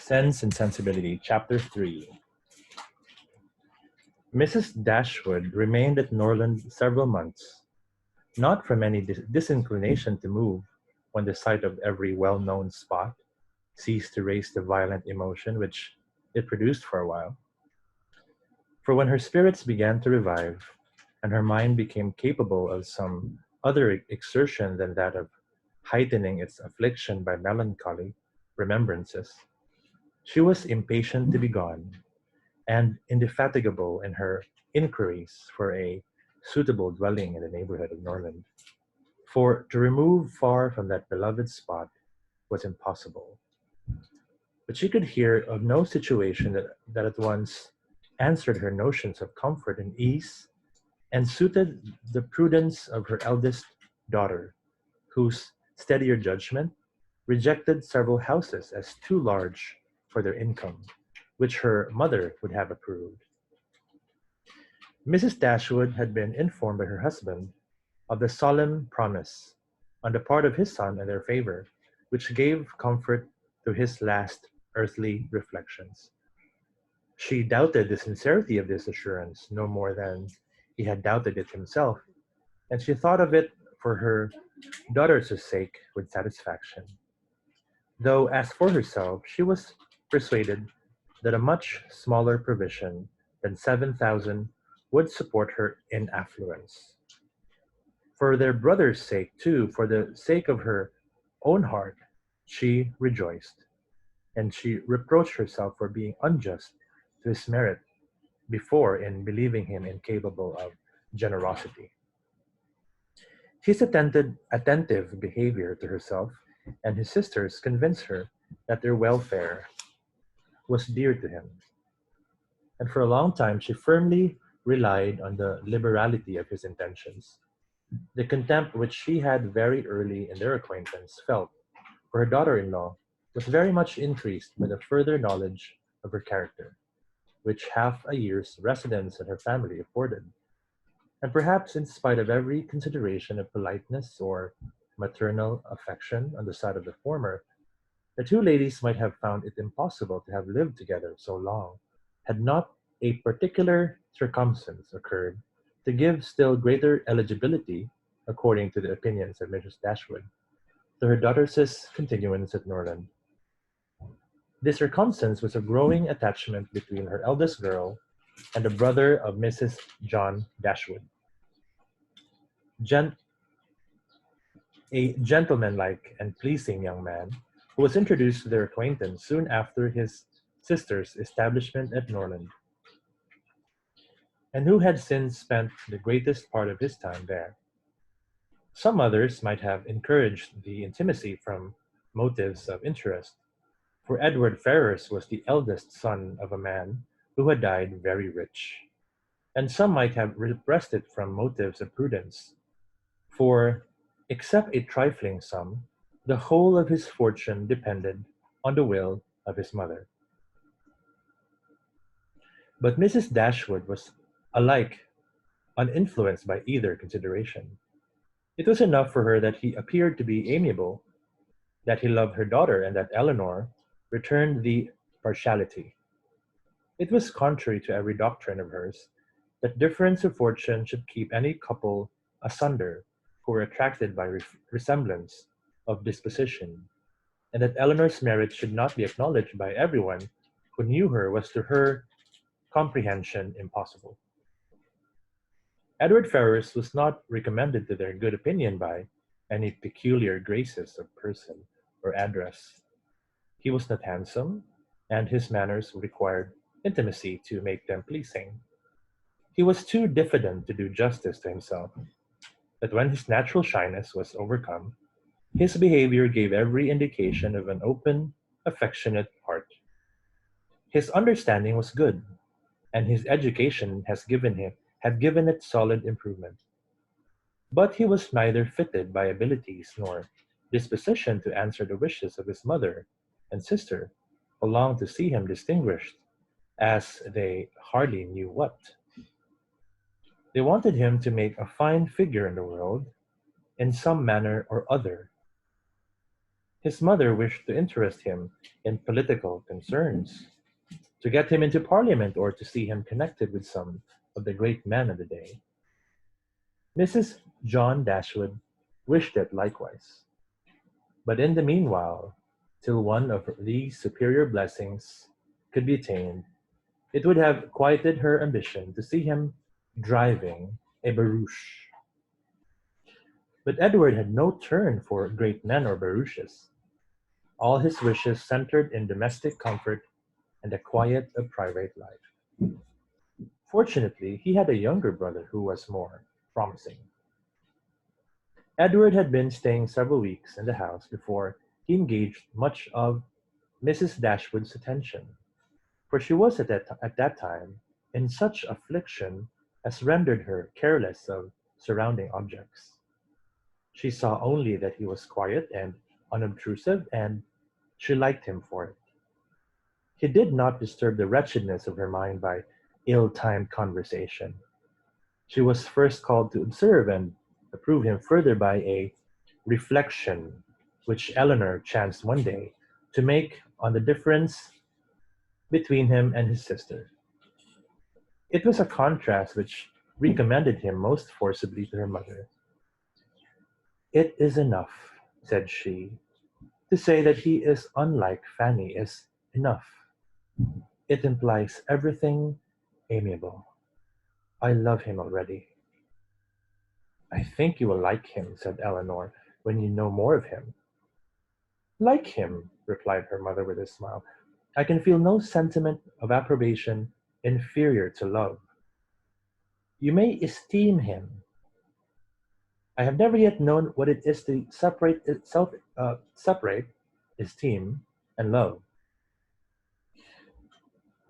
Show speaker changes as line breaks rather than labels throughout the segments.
Sense and Sensibility, Chapter 3. Mrs. Dashwood remained at Norland several months, not from any disinclination to move when the sight of every well-known spot ceased to raise the violent emotion which it produced for a while. For when her spirits began to revive, and her mind became capable of some other exertion than that of heightening its affliction by melancholy remembrances, she was impatient to be gone, and indefatigable in her inquiries for a suitable dwelling in the neighborhood of Norland. For to remove far from that beloved spot was impossible. But she could hear of no situation that at once answered her notions of comfort and ease, and suited the prudence of her eldest daughter, whose steadier judgment rejected several houses as too large for their income, which her mother would have approved. Mrs. Dashwood had been informed by her husband of the solemn promise on the part of his son in their favor, which gave comfort to his last earthly reflections. She doubted the sincerity of this assurance no more than he had doubted it himself, and she thought of it for her daughter's sake with satisfaction. Though, as for herself, she was persuaded that a much smaller provision than 7,000 would support her in affluence. For their brother's sake, too, for the sake of her own heart, she rejoiced, and she reproached herself for being unjust to his merit before in believing him incapable of generosity. His attentive behavior to herself and his sisters convinced her that their welfare was dear to him, and for a long time she firmly relied on the liberality of his intentions. The contempt which she had very early in their acquaintance felt for her daughter-in-law was very much increased by the further knowledge of her character, which half a year's residence at her family afforded. And perhaps in spite of every consideration of politeness or maternal affection on the side of the former, the two ladies might have found it impossible to have lived together so long, had not a particular circumstance occurred to give still greater eligibility, according to the opinions of Mrs. Dashwood, to her daughter's continuance at Norland. This circumstance was a growing attachment between her eldest girl and the brother of Mrs. John Dashwood, gen- a gentlemanlike and pleasing young man, who was introduced to their acquaintance soon after his sister's establishment at Norland, and who had since spent the greatest part of his time there. Some others might have encouraged the intimacy from motives of interest, for Edward Ferrars was the eldest son of a man who had died very rich, and some might have repressed it from motives of prudence, for, except a trifling sum, the whole of his fortune depended on the will of his mother. But Mrs. Dashwood was alike uninfluenced by either consideration. It was enough for her that he appeared to be amiable, that he loved her daughter, and that Eleanor returned the partiality. It was contrary to every doctrine of hers that difference of fortune should keep any couple asunder who were attracted by resemblance of disposition, and that Eleanor's merit should not be acknowledged by everyone who knew her was to her comprehension impossible. Edward Ferrars was not recommended to their good opinion by any peculiar graces of person or address. He was not handsome, and his manners required intimacy to make them pleasing. He was too diffident to do justice to himself, but when his natural shyness was overcome, his behavior gave every indication of an open, affectionate heart. His understanding was good, and his education had given it solid improvement. But he was neither fitted by abilities nor disposition to answer the wishes of his mother and sister, who longed to see him distinguished, as they hardly knew what. They wanted him to make a fine figure in the world, in some manner or other, His mother wished to interest him in political concerns, to get him into parliament or to see him connected with some of the great men of the day. Mrs. John Dashwood wished it likewise. But in the meanwhile, till one of these superior blessings could be attained, it would have quieted her ambition to see him driving a barouche. But Edward had no turn for great men or barouches. All his wishes centered in domestic comfort and the quiet of private life. Fortunately, he had a younger brother who was more promising. Edward had been staying several weeks in the house before he engaged much of Mrs. Dashwood's attention, for she was at that time in such affliction as rendered her careless of surrounding objects. She saw only that he was quiet and unobtrusive, and she liked him for it. He did not disturb the wretchedness of her mind by ill-timed conversation. She was first called to observe and approve him further by a reflection which Eleanor chanced one day to make on the difference between him and his sister. It was a contrast which recommended him most forcibly to her mother. "It is enough," said she, "to say that he is unlike Fanny is enough. It implies everything amiable. I love him already." "I think you will like him," said Eleanor, "when you know more of him." "Like him," replied her mother with a smile. "I can feel no sentiment of approbation inferior to love. You may esteem him. I have never yet known what it is to separate esteem and love."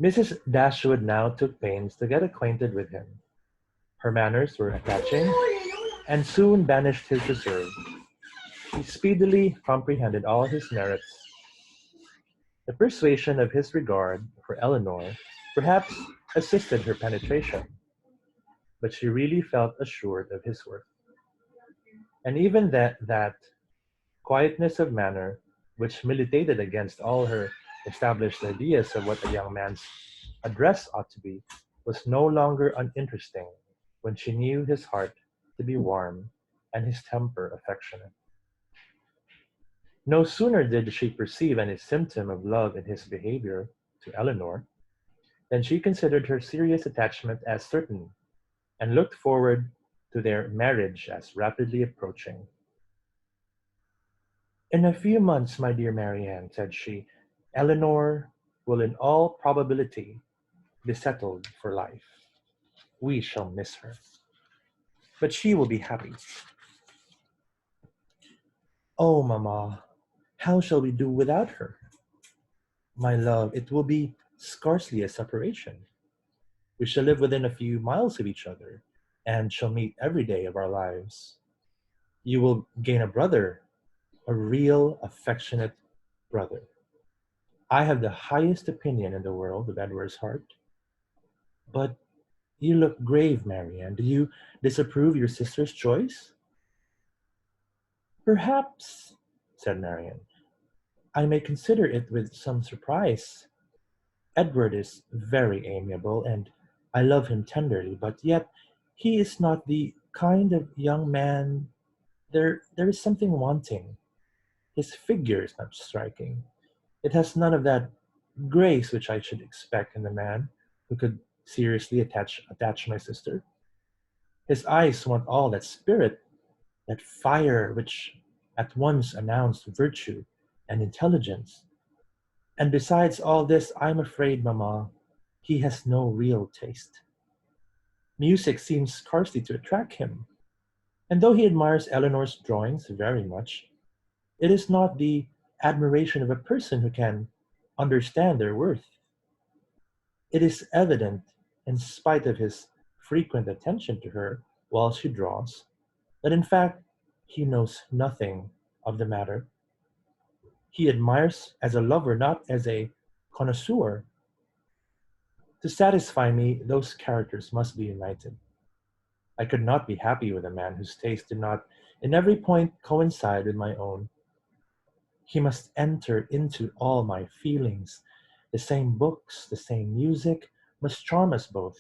Mrs. Dashwood now took pains to get acquainted with him. Her manners were attaching, and soon banished his reserve. She speedily comprehended all his merits. The persuasion of his regard for Eleanor perhaps assisted her penetration, but she really felt assured of his worth. And even that quietness of manner, which militated against all her established ideas of what a young man's address ought to be, was no longer uninteresting when she knew his heart to be warm and his temper affectionate. No sooner did she perceive any symptom of love in his behavior to Eleanor than she considered her serious attachment as certain, and looked forward to their marriage as rapidly approaching. "In a few months, my dear Marianne," said she, "Eleanor will in all probability be settled for life. We shall miss her, but she will be happy." "Oh, mamma, how shall we do without her?" "My love, it will be scarcely a separation. We shall live within a few miles of each other, and shall meet every day of our lives. You will gain a brother, a real affectionate brother. I have the highest opinion in the world of Edward's heart. But you look grave, Marianne. Do you disapprove your sister's choice?" "Perhaps," said Marianne, "I may consider it with some surprise. Edward is very amiable, and I love him tenderly, but yet he is not the kind of young man. There is something wanting. His figure is not striking. It has none of that grace which I should expect in a man who could seriously attach my sister. His eyes want all that spirit, that fire which at once announced virtue and intelligence. And besides all this, I'm afraid, mamma, he has no real taste. Music seems scarcely to attract him, and though he admires Eleanor's drawings very much, it is not the admiration of a person who can understand their worth. It is evident, in spite of his frequent attention to her while she draws, that in fact he knows nothing of the matter. He admires as a lover, not as a connoisseur. To satisfy me, those characters must be united. I could not be happy with a man whose taste did not in every point coincide with my own. He must enter into all my feelings. The same books, the same music must charm us both.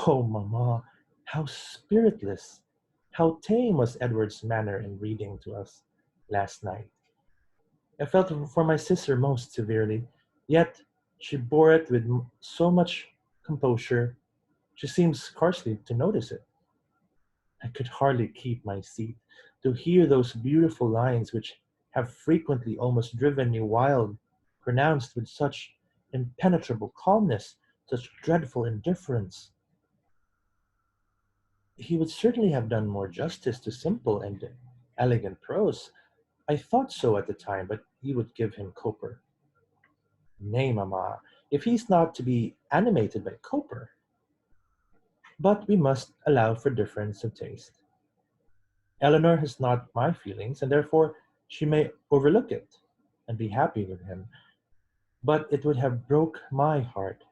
Oh, mamma, how spiritless, how tame was Edward's manner in reading to us last night. I felt for my sister most severely, yet she bore it with so much composure, she seemed scarcely to notice it. I could hardly keep my seat to hear those beautiful lines which have frequently almost driven me wild, pronounced with such impenetrable calmness, such dreadful indifference. He would certainly have done more justice to simple and elegant prose. I thought so at the time, but he would give him Cowper. Nay, mamma, if he's not to be animated by Cowper. But we must allow for difference of taste. Eleanor has not my feelings, and therefore she may overlook it and be happy with him. But it would have broke my heart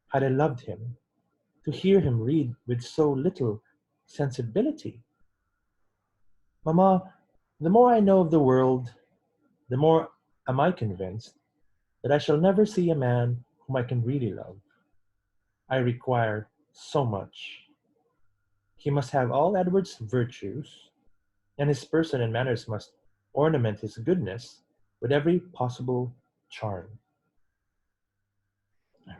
had I loved him to hear him read with so little sensibility. Mamma, the more I know of the world, the more am I convinced that I shall never see a man whom I can really love. I require so much. He must have all Edward's virtues, and his person and manners must ornament his goodness with every possible charm.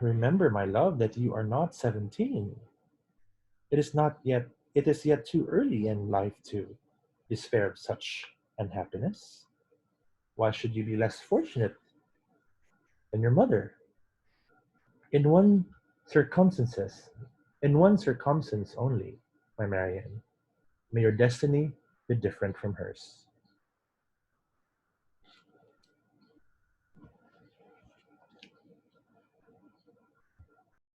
Remember, my love, that you are not 17. It is yet too early in life to despair of such unhappiness. Why should you be less fortunate than your mother? In one circumstances, in one circumstance only, my Marian, may your destiny be different from hers.